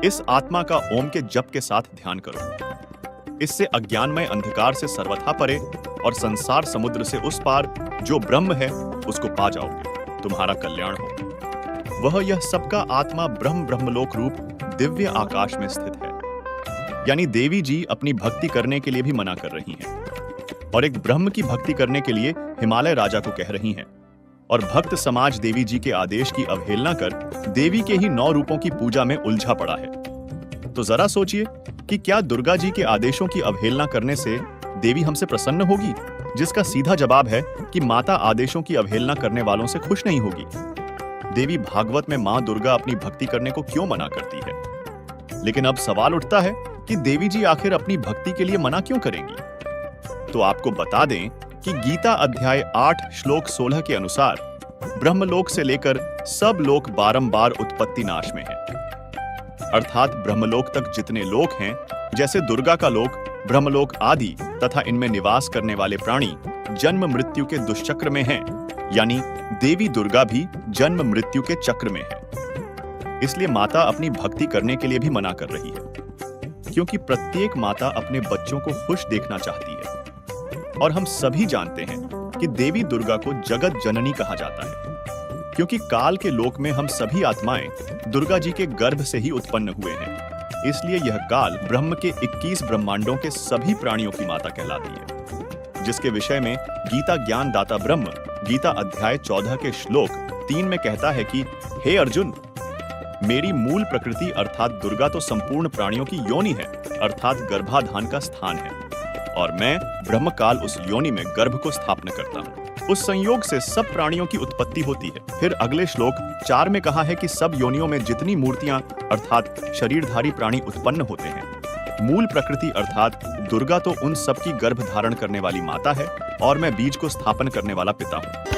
इस आत्मा का ओम के जप के साथ ध्यान करो। इससे अज्ञानमय अंधकार से सर्वथा परे और संसार समुद्र से उस पार जो ब्रह्म है उसको पा जाओगे। तुम्हारा कल्याण हो। वह यह सबका आत्मा ब्रह्मलोक रूप दिव्य आकाश में स्थित है। यानी देवी जी अपनी भक्ति करने के लिए भी मना कर रही हैं और एक ब्रह्म की भक्ति करने के लिए हिमालय राजा को कह रही हैं। और भक्त समाज देवी जी के आदेश की अवहेलना कर देवी के ही 9 रूपों की पूजा में उलझा पड़ा है। तो जरा सोचिए कि क्या दुर्गा जी के आदेशों की अवहेलना करने से देवी हमसे प्रसन्न होगी? जिसका सीधा जवाब है कि माता आदेशों की अवहेलना करने वालों से खुश नहीं होगी। देवी भागवत में मां दुर्गा अपनी भक्ति करने को क्यों मना करती है? लेकिन अब सवाल उठता है कि देवी जी आखिर अपनी भक्ति के लिए मना क्यों करेंगी? तो आपको बता दें कि गीता अध्याय 8 श्लोक 16 के अनुसार ब्रह्मलोक से लेकर सब लोक बारंबार उत्पत्ति नाश में है। अर्थात ब्रह्मलोक तक जितने लोक हैं, जैसे दुर्गा का लोक, ब्रह्मलोक आदि तथा इनमें निवास करने वाले प्राणी जन्म मृत्यु के दुष्चक्र में हैं, यानी देवी दुर्गा भी जन्म मृत्यु के चक्र में है। इसलिए माता अपनी भक्ति करने के लिए भी मना कर रही है, क्योंकि प्रत्येक माता अपने बच्चों को खुश देखना चाहती है। और हम सभी जानते हैं कि देवी दुर्गा को जगत जननी कहा जाता है, क्योंकि काल के लोक में हम सभी आत्माएं दुर्गा जी के गर्भ से ही उत्पन्न हुए हैं। इसलिए यह काल ब्रह्म के 21 ब्रह्मांडों के सभी प्राणियों की माता कहलाती है, जिसके विषय में गीता ज्ञान दाता ब्रह्म गीता अध्याय 14 के श्लोक 3 में कहता है कि हे अर्जुन, मेरी मूल प्रकृति अर्थात दुर्गा तो संपूर्ण प्राणियों की योनि है, अर्थात गर्भाधान का स्थान है, और मैं ब्रह्मकाल उस योनि में गर्भ को स्थापना करता हूँ। उस संयोग से सब प्राणियों की उत्पत्ति होती है। फिर अगले श्लोक 4 में कहा है कि सब योनियों में जितनी मूर्तियां अर्थात शरीरधारी प्राणी उत्पन्न होते हैं, मूल प्रकृति अर्थात दुर्गा तो उन सब की गर्भ धारण करने वाली माता है, और मैं बीज को स्थापन करने वाला पिता हूँ।